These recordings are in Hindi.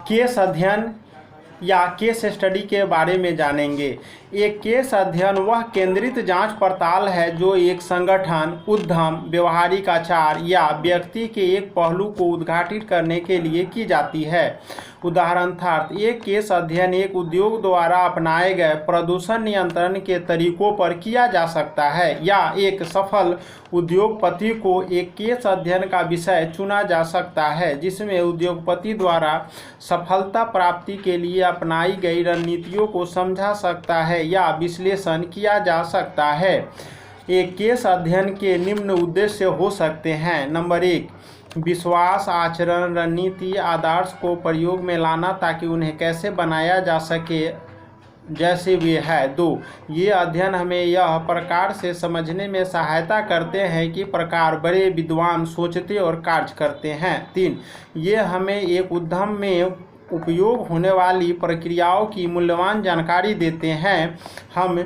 केस अध्ययन या केस स्टडी के बारे में जानेंगे। एक केस अध्ययन वह केंद्रित जांच पड़ताल है जो एक संगठन, उद्यम, व्यवहारिक आचार या व्यक्ति के एक पहलू को उद्घाटित करने के लिए की जाती है। उदाहरणार्थ, एक केस अध्ययन एक उद्योग द्वारा अपनाए गए प्रदूषण नियंत्रण के तरीकों पर किया जा सकता है, या एक सफल उद्योगपति को एक केस अध्ययन का विषय चुना जा सकता है जिसमें उद्योगपति द्वारा सफलता प्राप्ति के लिए अपनाई गई रणनीतियों को समझा सकता है या विश्लेषण किया जा सकता है। एक केस अध्ययन के निम्न उद्देश्य हो सकते हैं। नंबर 1, विश्वास, आचरण, रणनीति, आदर्श को प्रयोग में लाना ताकि उन्हें कैसे बनाया जा सके जैसे वे है। 2, ये अध्ययन हमें यह प्रकार से समझने में सहायता करते हैं कि प्रकार बड़े विद्वान सोचते और कार्य करते हैं। 3, ये हमें एक उद्यम में उपयोग होने वाली प्रक्रियाओं की मूल्यवान जानकारी देते हैं। हम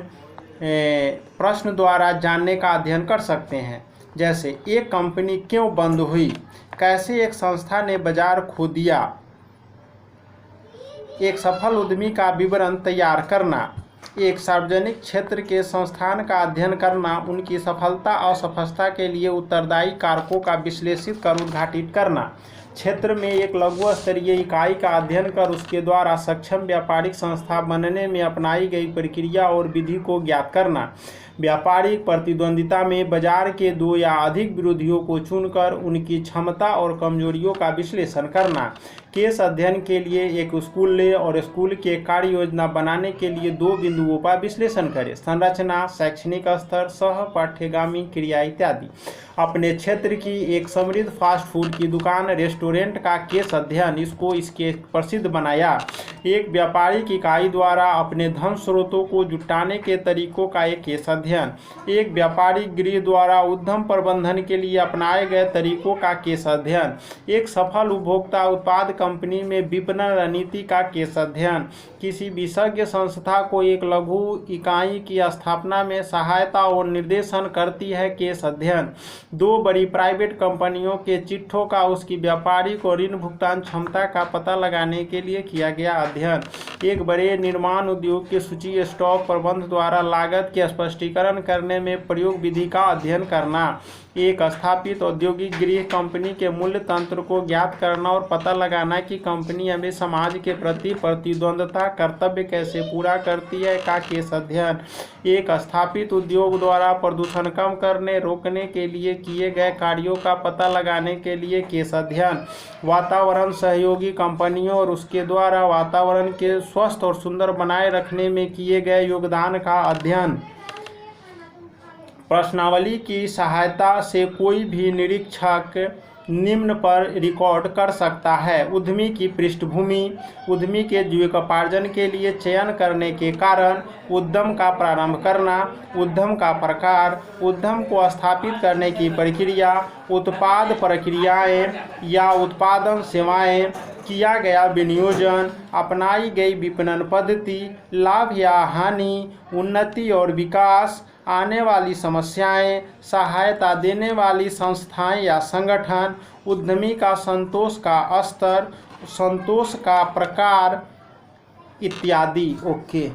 प्रश्न द्वारा जानने का अध्ययन कर सकते हैं, जैसे एक कंपनी क्यों बंद हुई, कैसे एक संस्था ने बाजार खो दिया, एक सफल उद्यमी का विवरण तैयार करना, एक सार्वजनिक क्षेत्र के संस्थान का अध्ययन करना, उनकी सफलता और असफलता के लिए उत्तरदायी कारकों का विश्लेषित कर उद्घाटित करना, क्षेत्र में एक लघु स्तरीय इकाई का अध्ययन कर उसके द्वारा सक्षम व्यापारिक संस्था बनने में अपनाई गई प्रक्रिया और विधि को ज्ञात करना, व्यापारिक प्रतिद्वंदिता में बाजार के 2 या अधिक विरोधियों को चुनकर उनकी क्षमता और कमजोरियों का विश्लेषण करना। केस अध्ययन के लिए एक स्कूल लें और स्कूल के कार्य योजना बनाने के लिए 2 बिंदुओं का विश्लेषण करें: संरचना, शैक्षणिक स्तर, सह पाठ्यगामी क्रिया इत्यादि। अपने क्षेत्र की एक समृद्ध फास्ट फूड की दुकान, रेस्टोरेंट का केस अध्ययन इसको इसके प्रसिद्ध बनाया। एक व्यापारिक इकाई द्वारा अपने धन स्रोतों को जुटाने के तरीकों का एक केस अध्ययन। एक व्यापारिक गृह द्वारा उद्यम प्रबंधन के लिए अपनाए गए तरीकों का केस अध्ययन। एक सफल उपभोक्ता उत्पाद कंपनी में विपणन रणनीति का केस अध्ययन। किसी विशेषज्ञ संस्था को एक लघु इकाई की स्थापना में सहायता और निर्देशन करती है केस अध्ययन। 2 बड़ी प्राइवेट कंपनियों के चिट्ठों का उसकी व्यापारिक और ऋण भुगतान क्षमता का पता लगाने के लिए किया गया अध्ययन। एक बड़े निर्माण उद्योग की सूची स्टॉक प्रबंधन द्वारा लागत के स्पष्टीकरण करने में प्रयोग विधि का अध्ययन करना। एक स्थापित औद्योगिक गृह कंपनी के मूल्य तंत्र को ज्ञात करना और पता लगाना कि कंपनी हमें समाज के प्रति प्रतिद्वंदता कर्तव्य कैसे पूरा करती है का केस अध्ययन। एक स्थापित उद्योग द्वारा प्रदूषण कम करने रोकने के लिए किए गए कार्यों का पता लगाने के लिए केस अध्ययन। वातावरण सहयोगी कंपनियों और उसके द्वारा वातावरण के स्वस्थ और सुंदर बनाए रखने में किए गए योगदान का अध्ययन। प्रश्नावली की सहायता से कोई भी निरीक्षक निम्न पर रिकॉर्ड कर सकता है: उद्यमी की पृष्ठभूमि, उद्यमी के जीविकोपार्जन के लिए चयन करने के कारण, उद्यम का प्रारंभ करना, उद्यम का प्रकार, उद्यम को स्थापित करने की प्रक्रिया, उत्पाद प्रक्रियाएं या उत्पादन सेवाएं, किया गया विनियोजन, अपनाई गई विपणन पद्धति, लाभ या हानि, उन्नति और विकास, आने वाली समस्याएं, सहायता देने वाली संस्थाएं या संगठन, उद्यमी का संतोष का स्तर, संतोष का प्रकार इत्यादि। ओके।